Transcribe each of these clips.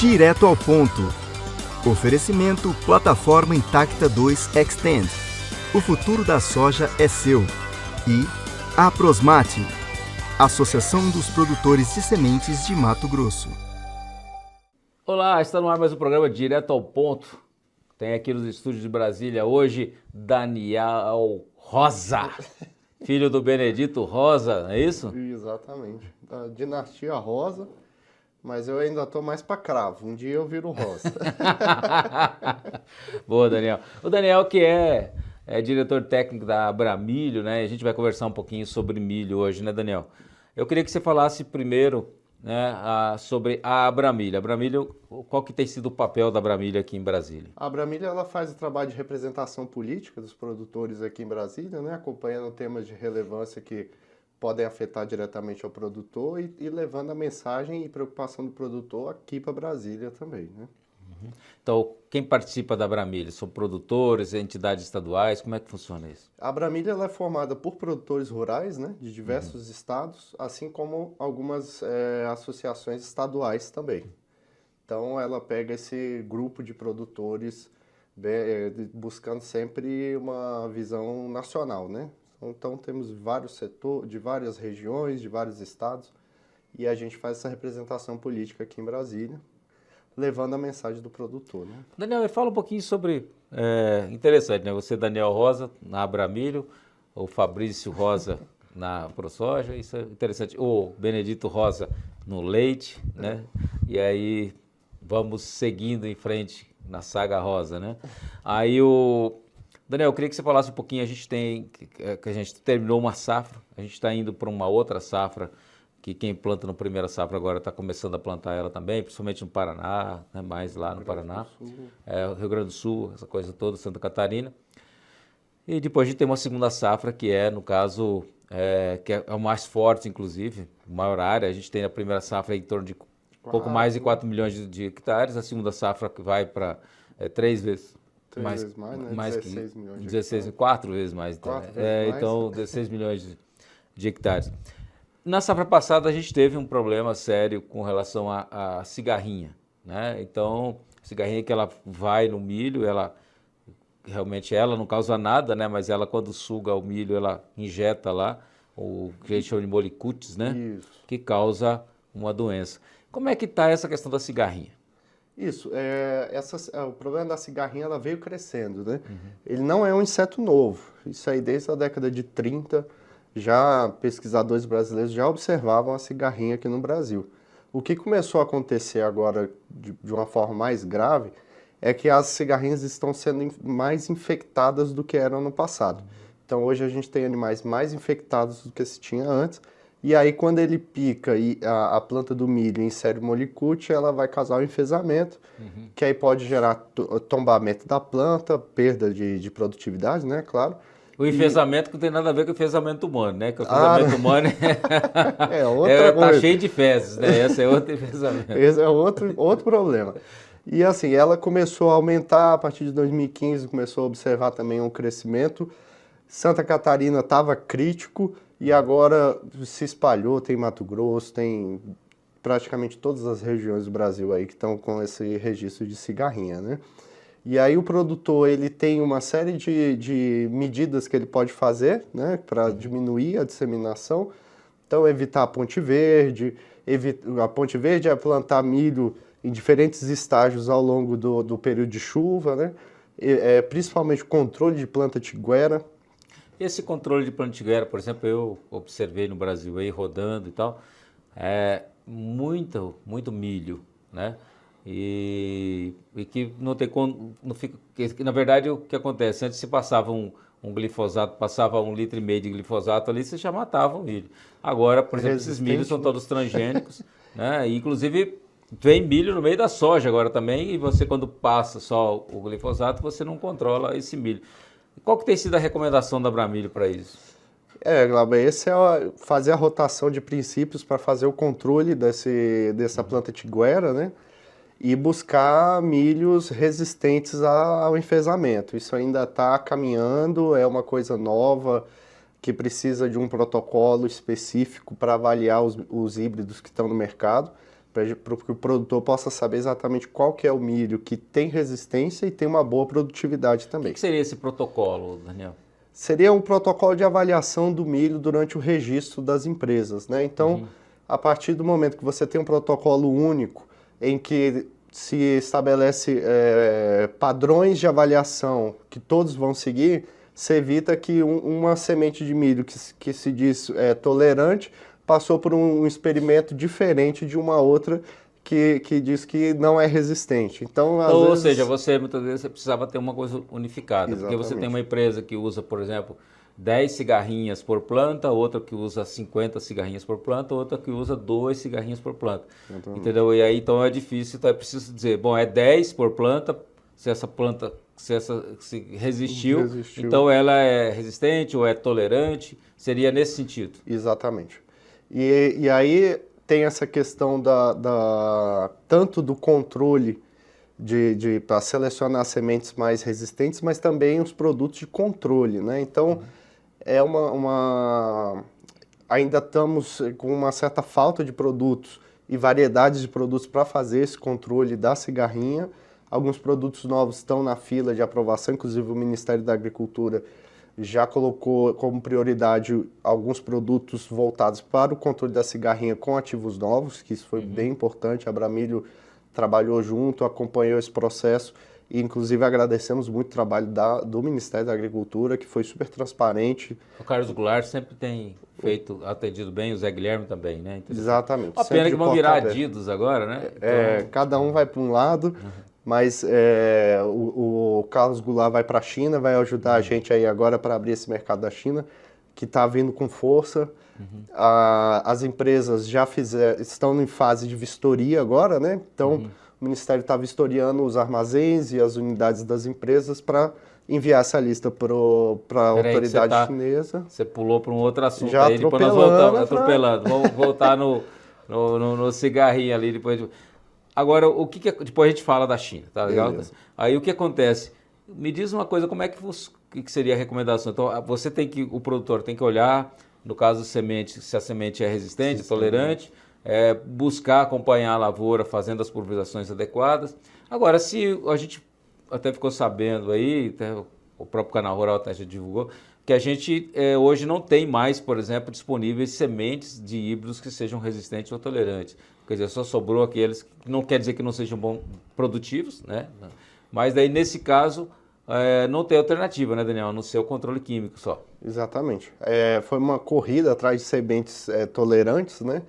Direto ao ponto. Oferecimento Plataforma Intacta 2 Extend. O futuro da soja é seu. E a Prosmate, Associação dos Produtores de Sementes de Mato Grosso. Olá, está no ar mais um programa Direto ao Ponto. Tem aqui nos estúdios de Brasília hoje Daniel Rosa, filho do Benedito Rosa, não é isso? Exatamente, da dinastia Rosa, mas eu ainda estou mais para cravo, um dia eu viro Rosa. Boa, Daniel. O Daniel que é diretor técnico da Abramilho, né? A gente vai conversar um pouquinho sobre milho hoje, né, Daniel? Eu queria que você falasse primeiro, né, sobre a Abramilho. A Abramilho, qual que tem sido o papel da Abramilho aqui em Brasília? A Abramilho, ela faz o trabalho de representação política dos produtores aqui em Brasília, né, acompanhando temas de relevância que podem afetar diretamente ao produtor e levando a mensagem e preocupação do produtor aqui para Brasília também, né? Então, quem participa da Abramilho? São produtores, entidades estaduais? Como é que funciona isso? A Abramilho ela é formada por produtores rurais, né, de diversos estados, assim como algumas associações estaduais também. Então, ela pega esse grupo de produtores buscando sempre uma visão nacional, né? Então, temos vários setores, de várias regiões, de vários estados, e a gente faz essa representação política aqui em Brasília, levando a mensagem do produtor, né? Daniel, fala um pouquinho sobre, interessante, né? Você, Daniel Rosa, na Abramilho, o Fabrício Rosa na ProSoja, isso é interessante. O Benedito Rosa no leite, né? E aí vamos seguindo em frente na saga Rosa, né? Aí Daniel, eu queria que você falasse um pouquinho, a gente terminou uma safra, a gente está indo para uma outra safra, que quem planta na primeira safra agora está começando a plantar ela também, principalmente no Paraná, né, mais lá no Paraná, Rio Grande do Sul, essa coisa toda, Santa Catarina. E depois a gente tem uma segunda safra, que é, no caso, que é o mais forte, inclusive, maior área. A gente tem a primeira safra em torno de pouco mais de 4 milhões de hectares, a segunda safra que vai para 3 vezes vezes mais, né? mais 16 milhões de 16, hectares. 4 vezes mais. Então, 4 vezes mais. Então 16 milhões de hectares. Na safra passada a gente teve um problema sério com relação à cigarrinha, né? Então, cigarrinha que ela vai no milho, ela realmente não causa nada, né? Mas ela quando suga o milho, ela injeta lá o que a gente chama de molicutes, né? Isso. Que causa uma doença. Como é que está essa questão da cigarrinha? Isso, o problema da cigarrinha ela veio crescendo, né? Ele não é um inseto novo, isso aí desde a década de 30, já pesquisadores brasileiros já observavam a cigarrinha aqui no Brasil. O que começou a acontecer agora de uma forma mais grave é que as cigarrinhas estão sendo mais infectadas do que eram no passado. Então hoje a gente tem animais mais infectados do que se tinha antes. E aí, quando ele pica e a planta do milho insere o molicute, ela vai causar o enfesamento, que aí pode gerar tombamento da planta, perda de produtividade, né? Claro. O enfesamento que não tem nada a ver com o enfesamento humano, né? Que o enfesamento humano outra coisa. Tá cheio de fezes, né? Esse é outro enfesamento. Esse é outro problema. E assim, ela começou a aumentar a partir de 2015, começou a observar também um crescimento. Santa Catarina estava crítico, e agora se espalhou, tem Mato Grosso, tem praticamente todas as regiões do Brasil aí que estão com esse registro de cigarrinha, né? E aí o produtor, ele tem uma série de medidas que ele pode fazer, né, para diminuir a disseminação. Então, evitar a ponte verde. A ponte verde é plantar milho em diferentes estágios ao longo do período de chuva, né? Principalmente o controle de planta tiguera. Esse controle de planta tiguera, por exemplo, eu observei no Brasil aí rodando e tal, muito milho, né? E que não tem não fica, que, na verdade o que acontece, antes se passava um glifosato, passava 1,5 litro de glifosato ali, você já matava o milho. Agora, por exemplo, esses milhos são todos transgênicos, né? E, inclusive vem milho no meio da soja agora também, e você quando passa só o glifosato, você não controla esse milho. Qual que tem sido a recomendação da Abramilho para isso? Glauber, esse é fazer a rotação de princípios para fazer o controle dessa planta tiguera, né? E buscar milhos resistentes ao enfesamento. Isso ainda está caminhando, é uma coisa nova que precisa de um protocolo específico para avaliar os híbridos que estão no mercado. para que o produtor possa saber exatamente qual que é o milho que tem resistência e tem uma boa produtividade também. O que seria esse protocolo, Daniel? Seria um protocolo de avaliação do milho durante o registro das empresas, né? Então, a partir do momento que você tem um protocolo único, em que se estabelece padrões de avaliação que todos vão seguir, você evita que uma semente de milho que se diz tolerante passou por um experimento diferente de uma outra que diz que não é resistente. Então, às Ou vezes... seja, muitas vezes você precisava ter uma coisa unificada. Exatamente. Porque você tem uma empresa que usa, por exemplo, 10 cigarrinhas por planta, outra que usa 50 cigarrinhas por planta, outra que usa 2 cigarrinhas por planta. Exatamente. Entendeu? E aí então é difícil, então é preciso dizer, bom, é 10 por planta, se essa planta se resistiu, então ela é resistente ou é tolerante, seria nesse sentido. Exatamente. E aí tem essa questão tanto do controle para selecionar sementes mais resistentes, mas também os produtos de controle, né? Então, ainda estamos com uma certa falta de produtos e variedades de produtos para fazer esse controle da cigarrinha. Alguns produtos novos estão na fila de aprovação, inclusive o Ministério da Agricultura já colocou como prioridade alguns produtos voltados para o controle da cigarrinha com ativos novos, que isso foi bem importante. A Abramilho trabalhou junto, acompanhou esse processo e, inclusive, agradecemos muito o trabalho do Ministério da Agricultura, que foi super transparente. O Carlos Goulart sempre tem atendido bem, o Zé Guilherme também, né? Exatamente. Uma pena que vão virar adidos agora, né? Então... cada um vai para um lado, mas o Carlos Goulart vai para a China, vai ajudar a gente aí agora para abrir esse mercado da China, que está vindo com força. As empresas já estão em fase de vistoria agora, né? Então, o Ministério está vistoriando os armazéns e as unidades das empresas para enviar essa lista para a autoridade chinesa. Você pulou para um outro assunto já aí, depois nós voltamos atropelando. Vamos voltar no cigarrinho ali, depois... Agora, depois a gente fala da China, tá legal? Beleza. Aí o que acontece? Me diz uma coisa, como é que seria a recomendação? Então, o produtor tem que olhar, no caso semente, se a semente é resistente, tolerante, buscar acompanhar a lavoura fazendo as pulverizações adequadas. Agora, se a gente até ficou sabendo aí, até o próprio Canal Rural até já divulgou, que a gente hoje não tem mais, por exemplo, disponíveis sementes de híbridos que sejam resistentes ou tolerantes. Quer dizer, só sobrou aqueles que não quer dizer que não sejam produtivos, né? Mas daí, nesse caso, não tem alternativa, né, Daniel? No seu controle químico só. Exatamente. Foi uma corrida atrás de sementes tolerantes, né?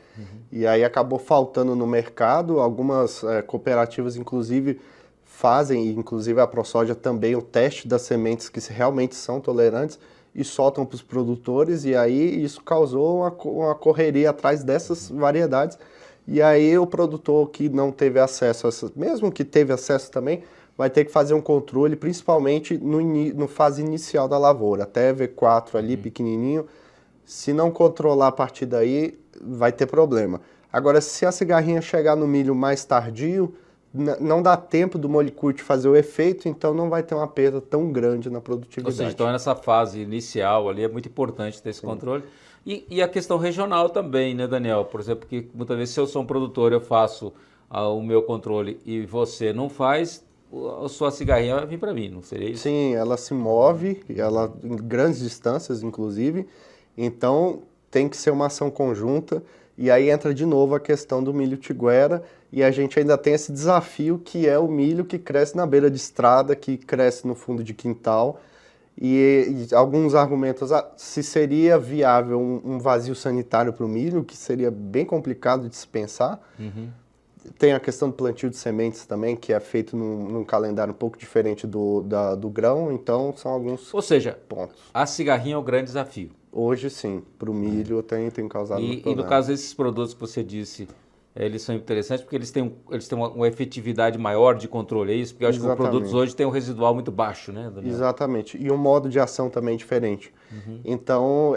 E aí acabou faltando no mercado. Algumas cooperativas, inclusive, fazem, inclusive a ProSoja também, o teste das sementes que realmente são tolerantes e soltam para os produtores. E aí isso causou uma correria atrás dessas variedades. E aí o produtor que não teve acesso a essas, mesmo que teve acesso também, vai ter que fazer um controle, principalmente no fase inicial da lavoura, até V4 ali, pequenininho. Se não controlar a partir daí, vai ter problema. Agora, se a cigarrinha chegar no milho mais tardio, não dá tempo do molicute fazer o efeito, então não vai ter uma perda tão grande na produtividade. Ou seja, então nessa fase inicial ali é muito importante ter esse controle. E a questão regional também, né, Daniel? Por exemplo, porque muitas vezes se eu sou um produtor, eu faço o meu controle e você não faz, a sua cigarrinha vai vir para mim, não seria isso? Sim, ela se move, em grandes distâncias, inclusive, então tem que ser uma ação conjunta, e aí entra de novo a questão do milho tiguera, e a gente ainda tem esse desafio que é o milho que cresce na beira de estrada, que cresce no fundo de quintal, e alguns argumentos, se seria viável um vazio sanitário para o milho, que seria bem complicado de se pensar. Tem a questão do plantio de sementes também, que é feito num calendário um pouco diferente do grão, então são alguns pontos. Ou seja, a cigarrinha é o grande desafio. Hoje sim, para o milho tem causado muito problema. E no caso desses produtos que você disse, eles são interessantes porque eles têm uma efetividade maior de controle, é isso? Porque eu acho que os produtos hoje têm um residual muito baixo, né, Daniel? Exatamente, e um modo de ação também diferente. Então,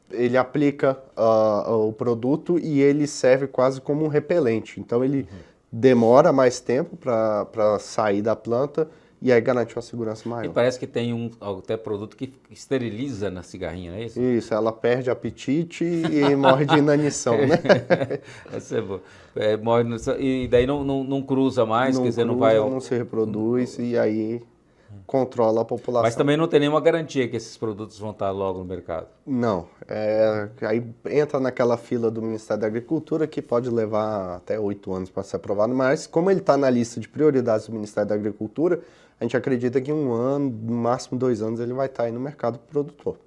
ele aplica o produto e ele serve quase como um repelente. Então, ele demora mais tempo para sair da planta e aí garante uma segurança E maior. parece que tem até produto que esteriliza na cigarrinha, não é isso? Isso, ela perde apetite e morre de inanição, né? Essa é boa. E daí não cruza mais, Não quer dizer, não cruza, vai... não se reproduz e aí controla a população. Mas também não tem nenhuma garantia que esses produtos vão estar logo no mercado. Não, aí entra naquela fila do Ministério da Agricultura que pode levar até 8 anos para ser aprovado, mas como ele está na lista de prioridades do Ministério da Agricultura, a gente acredita que em 1 ano, no máximo 2 anos, ele vai estar aí no mercado produtor.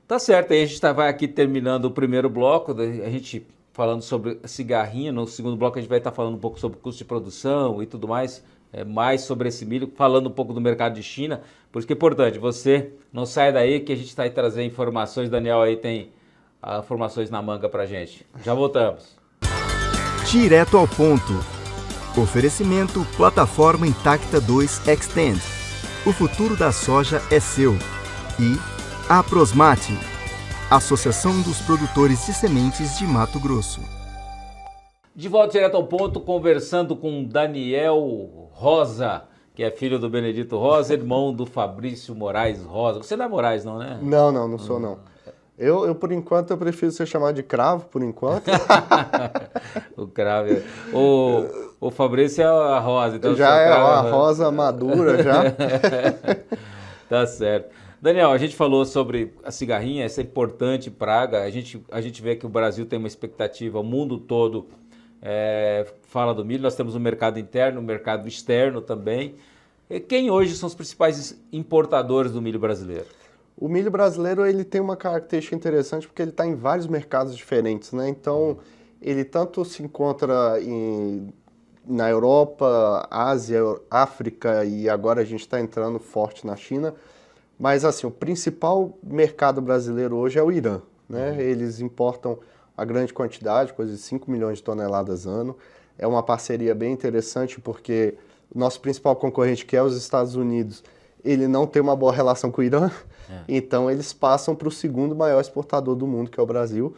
Tá certo, aí a gente vai aqui terminando o primeiro bloco, a gente falando sobre cigarrinha, no segundo bloco a gente vai estar falando um pouco sobre custo de produção e tudo mais, mais sobre esse milho, falando um pouco do mercado de China, por isso que é importante, você não sai daí que a gente está aí trazendo informações, Daniel aí tem informações na manga pra gente. Já voltamos. Direto ao ponto. Oferecimento Plataforma Intacta 2 Extend. O futuro da soja é seu. E Aprosmate, Associação dos Produtores de Sementes de Mato Grosso. De volta direto ao ponto, conversando com Daniel Rosa, que é filho do Benedito Rosa, irmão do Fabrício Moraes Rosa. Você não é Moraes não, né? Não sou não. Eu, por enquanto, eu prefiro ser chamado de Cravo, por enquanto. O Cravo. O Fabrício é a Rosa. Então Já é uma rosa madura, já. Tá certo. Daniel, a gente falou sobre a cigarrinha, essa importante praga. A gente vê que o Brasil tem uma expectativa, o mundo todo fala do milho. Nós temos um mercado interno, um mercado externo também. E quem hoje são os principais importadores do milho brasileiro? O milho brasileiro ele tem uma característica interessante porque ele está em vários mercados diferentes, né? Então, ele tanto se encontra na Europa, Ásia, África e agora a gente está entrando forte na China. Mas, assim, o principal mercado brasileiro hoje é o Irã, né? Eles importam a grande quantidade, coisa de 5 milhões de toneladas ano. É uma parceria bem interessante porque o nosso principal concorrente, que é os Estados Unidos, ele não tem uma boa relação com o Irã. Então, eles passam para o segundo maior exportador do mundo, que é o Brasil.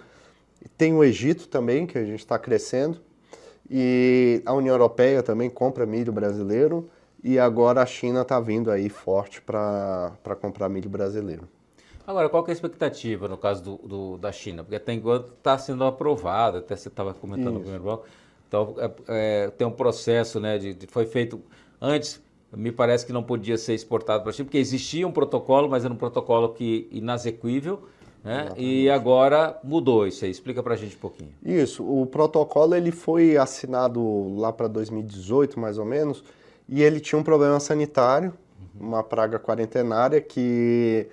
Tem o Egito também, que a gente está crescendo. E a União Europeia também compra milho brasileiro. E agora a China está vindo aí forte para comprar milho brasileiro. Agora, qual que é a expectativa no caso da China? Porque até enquanto está sendo aprovado, até você estava comentando no primeiro bloco. Então, tem um processo, né, foi feito antes... Me parece que não podia ser exportado para a China, porque existia um protocolo, mas era um protocolo inexequível, né? E agora mudou isso aí. Explica para a gente um pouquinho. Isso, o protocolo ele foi assinado lá para 2018, mais ou menos, e ele tinha um problema sanitário, uma praga quarentenária, que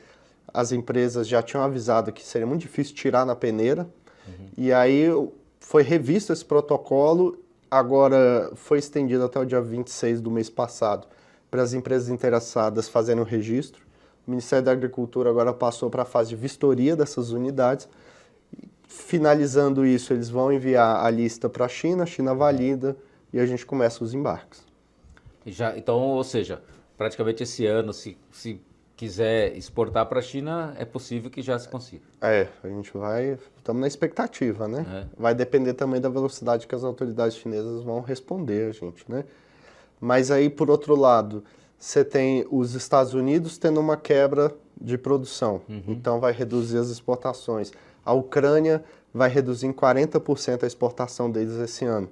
as empresas já tinham avisado que seria muito difícil tirar na peneira, e aí foi revisto esse protocolo, agora foi estendido até o dia 26 do mês passado, para as empresas interessadas fazerem o registro. O Ministério da Agricultura agora passou para a fase de vistoria dessas unidades. Finalizando isso, eles vão enviar a lista para a China valida e a gente começa os embarques. Então, ou seja, praticamente esse ano, se quiser exportar para a China, é possível que já se consiga. A gente estamos na expectativa, né? Vai depender também da velocidade que as autoridades chinesas vão responder a gente, né? Mas aí, por outro lado, você tem os Estados Unidos tendo uma quebra de produção, então vai reduzir as exportações. A Ucrânia vai reduzir em 40% a exportação deles esse ano.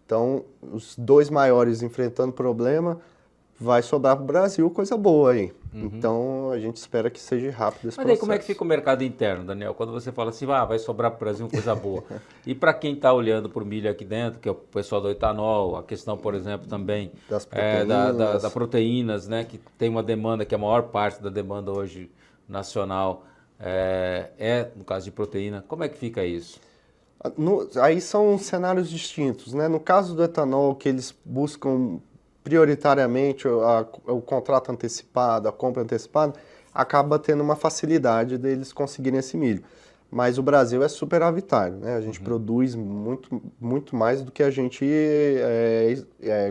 Então, os dois maiores enfrentando problema, vai sobrar para o Brasil coisa boa aí. Então, a gente espera que seja rápido esse processo. Mas aí como é que fica o mercado interno, Daniel? Quando você fala assim, vai sobrar para o Brasil coisa boa. E para quem está olhando para o milho aqui dentro, que é o pessoal do etanol, a questão, por exemplo, também das proteínas, da proteínas, né, que tem uma demanda, que a maior parte da demanda hoje nacional no caso de proteína. Como é que fica isso? Aí são cenários distintos, né? No caso do etanol, que eles buscam prioritariamente o contrato antecipado, a compra antecipada, acaba tendo uma facilidade deles conseguirem esse milho. Mas o Brasil é superavitário, né? A gente produz muito, muito mais do que a gente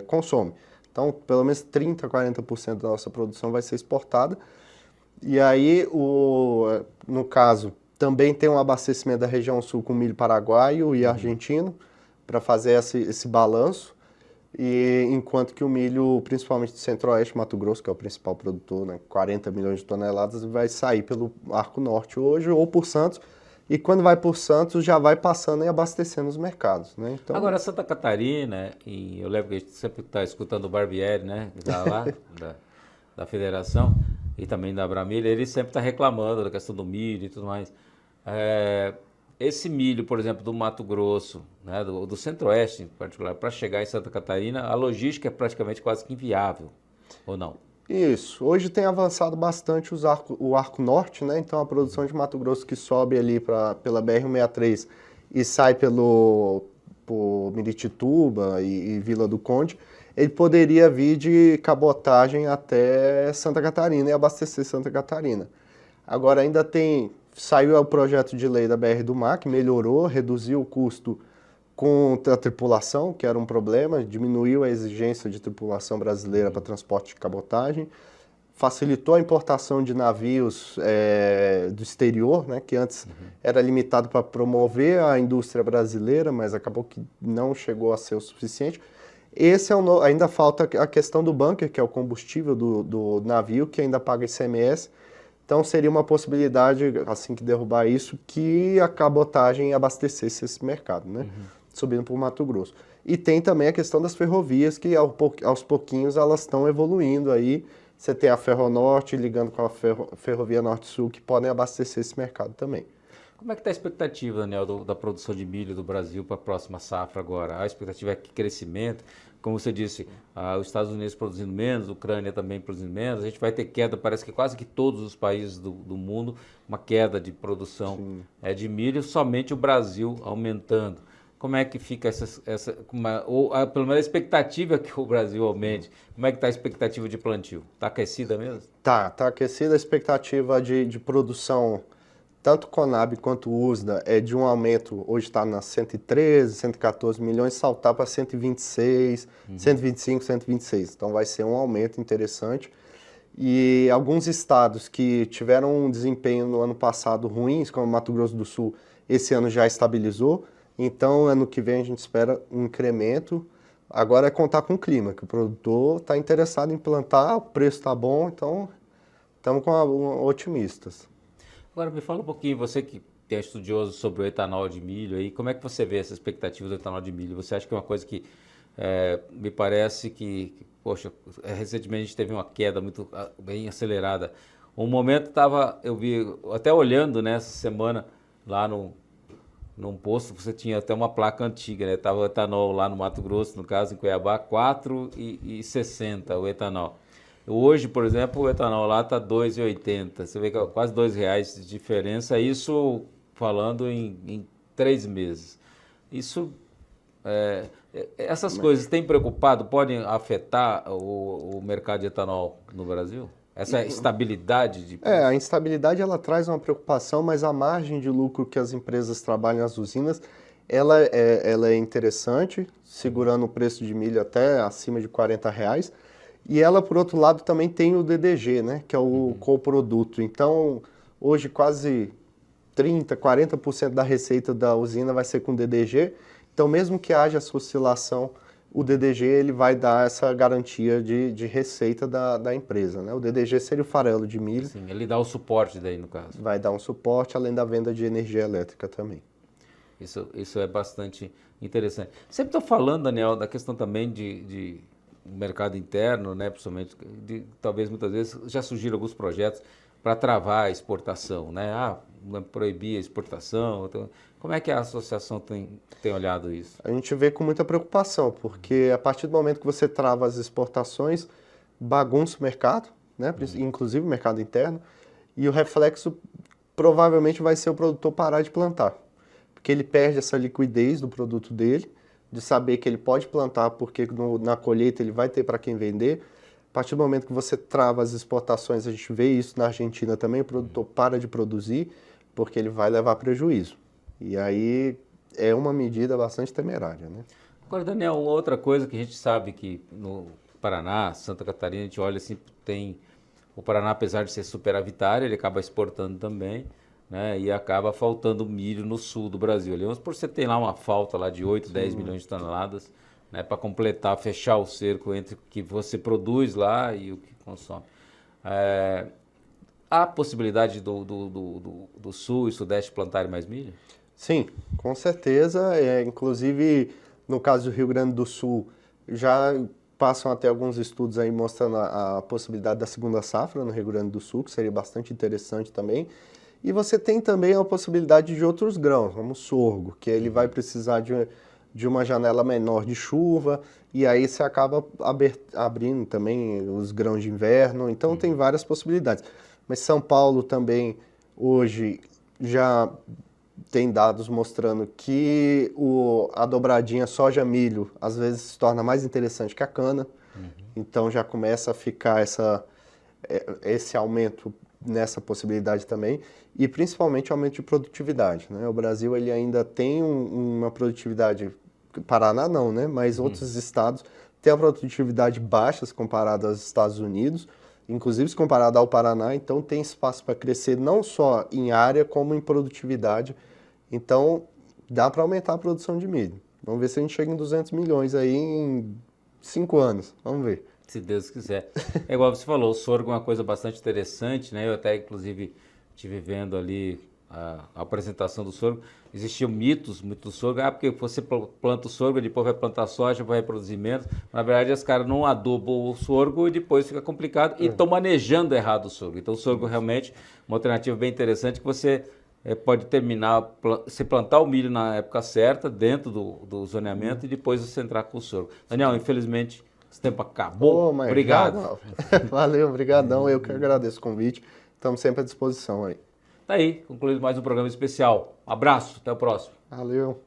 consome. Então, pelo menos 30%, 40% da nossa produção vai ser exportada. E aí, no caso, também tem um abastecimento da região sul com milho paraguaio e argentino para fazer esse balanço. E enquanto que o milho, principalmente do Centro-Oeste, Mato Grosso, que é o principal produtor, né, 40 milhões de toneladas, vai sair pelo Arco Norte hoje ou por Santos. E quando vai por Santos, já vai passando e abastecendo os mercados, né? Então, Agora, Santa Catarina, e eu lembro que a gente sempre está escutando o Barbieri, né, lá, da federação, e também da Abramilha, ele sempre está reclamando da questão do milho e tudo mais. Esse milho, por exemplo, do Mato Grosso, né, do Centro-Oeste em particular, para chegar em Santa Catarina, a logística é praticamente quase que inviável, ou não? isso. Hoje tem avançado bastante o Arco Norte, né? Então a produção de Mato Grosso que sobe ali pela BR-163 e sai por Miritituba e Vila do Conde, ele poderia vir de cabotagem até Santa Catarina e abastecer Santa Catarina. Agora saiu o projeto de lei da BR do Mar, que melhorou, reduziu o custo com a tripulação, que era um problema, diminuiu a exigência de tripulação brasileira para transporte de cabotagem, facilitou a importação de navios do exterior, né, que antes era limitado para promover a indústria brasileira, mas acabou que não chegou a ser o suficiente. Ainda falta a questão do bunker, que é o combustível do navio, que ainda paga ICMS. Então seria uma possibilidade, assim que derrubar isso, que a cabotagem abastecesse esse mercado, né? Subindo para o Mato Grosso. E tem também a questão das ferrovias, que aos pouquinhos elas estão evoluindo aí. Você tem a Ferronorte ligando com a Ferrovia Norte-Sul, que podem abastecer esse mercado também. Como é que está a expectativa, Daniel, da produção de milho do Brasil para a próxima safra agora? A expectativa é que crescimento, como você disse, os Estados Unidos produzindo menos, a Ucrânia também produzindo menos, a gente vai ter queda, parece que quase que todos os países do mundo, uma queda de produção de milho, somente o Brasil aumentando. Como é que fica pelo menos a expectativa que o Brasil aumente? Como é que está a expectativa de plantio? Está aquecida mesmo? Tá aquecida a expectativa de produção. Tanto Conab quanto USDA é de um aumento, hoje está nas 113, 114 milhões, saltar para 126, 125, 126. Então vai ser um aumento interessante. E alguns estados que tiveram um desempenho no ano passado ruins, como Mato Grosso do Sul, esse ano já estabilizou. Então, ano que vem a gente espera um incremento. Agora é contar com o clima, que o produtor está interessado em plantar, o preço está bom, então estamos otimistas. Agora me fala um pouquinho, você que é estudioso sobre o etanol de milho, aí, como é que você vê essa expectativa do etanol de milho? Você acha que é uma coisa que me parece poxa, recentemente a gente teve uma queda muito bem acelerada. Um momento eu vi, até olhando nessa semana, lá num posto, você tinha até uma placa antiga, né? Tava o etanol lá no Mato Grosso, no caso em Cuiabá, 4,60 o etanol. Hoje, por exemplo, o etanol lá está 2,80. Você vê que é quase R$2 de diferença, isso falando em 3 meses. Isso, essas coisas têm preocupado, podem afetar o mercado de etanol no Brasil? Essa estabilidade de preço? A instabilidade ela traz uma preocupação, mas a margem de lucro que as empresas trabalham nas usinas, ela é interessante, segurando o preço de milho até acima de R$40. E ela, por outro lado, também tem o DDG, né, que é o coproduto. Então, hoje quase 30%, 40% da receita da usina vai ser com DDG. Então, mesmo que haja essa oscilação, o DDG ele vai dar essa garantia de receita da empresa, né? O DDG seria o farelo de milho. Sim, ele dá o suporte daí, no caso. Vai dar um suporte, além da venda de energia elétrica também. Isso é bastante interessante. Sempre estou falando, Daniel, da questão também de mercado interno, né, principalmente, talvez muitas vezes já surgiram alguns projetos para travar a exportação, né? Proibir a exportação. Então, como é que a associação tem olhado isso? A gente vê com muita preocupação, porque a partir do momento que você trava as exportações, bagunça o mercado, né? Inclusive o mercado interno, e o reflexo provavelmente vai ser o produtor parar de plantar, porque ele perde essa liquidez do produto dele, de saber que ele pode plantar porque na colheita ele vai ter para quem vender. A partir do momento que você trava as exportações, a gente vê isso na Argentina também, o produtor para de produzir porque ele vai levar prejuízo. E aí é uma medida bastante temerária, né? Agora, Daniel, outra coisa que a gente sabe que no Paraná, Santa Catarina, a gente olha assim, tem o Paraná, apesar de ser superavitário, ele acaba exportando também, né, e acaba faltando milho no sul do Brasil. Ali, por você tem lá uma falta lá de 8, 10 milhões de toneladas né, para completar, fechar o cerco entre o que você produz lá e o que consome. Há possibilidade do Sul e Sudeste plantarem mais milho? Sim, com certeza. Inclusive, no caso do Rio Grande do Sul, já passam até alguns estudos aí mostrando a possibilidade da segunda safra no Rio Grande do Sul, que seria bastante interessante também. E você tem também a possibilidade de outros grãos, como o sorgo, que ele vai precisar de uma janela menor de chuva, e aí você acaba abrindo também os grãos de inverno, então tem várias possibilidades. Mas São Paulo também, hoje, já tem dados mostrando que a dobradinha soja-milho, às vezes, se torna mais interessante que a cana, então já começa a ficar esse aumento nessa possibilidade também, e principalmente aumento de produtividade, né? O Brasil ele ainda tem uma produtividade, Paraná não, né? Mas outros estados têm a produtividade baixa comparada aos Estados Unidos, inclusive se comparado ao Paraná, então tem espaço para crescer não só em área como em produtividade, então dá para aumentar a produção de milho. Vamos ver se a gente chega em 200 milhões aí em 5 anos, vamos ver. Se Deus quiser. É igual você falou, o sorgo é uma coisa bastante interessante, né? Eu até, inclusive, estive vendo ali a apresentação do sorgo. Existiam mitos do sorgo. Porque você planta o sorgo, depois vai plantar soja, vai produzir menos. Na verdade, os caras não adubam o sorgo e depois fica complicado. E estão manejando errado o sorgo. Então, o sorgo realmente é uma alternativa bem interessante que você pode você plantar o milho na época certa, dentro do zoneamento, e depois você entrar com o sorgo. Daniel, infelizmente, esse tempo acabou. Obrigado. Valeu, obrigadão. Eu que agradeço o convite. Estamos sempre à disposição aí. Tá aí, concluído mais um programa especial. Um abraço, até o próximo. Valeu.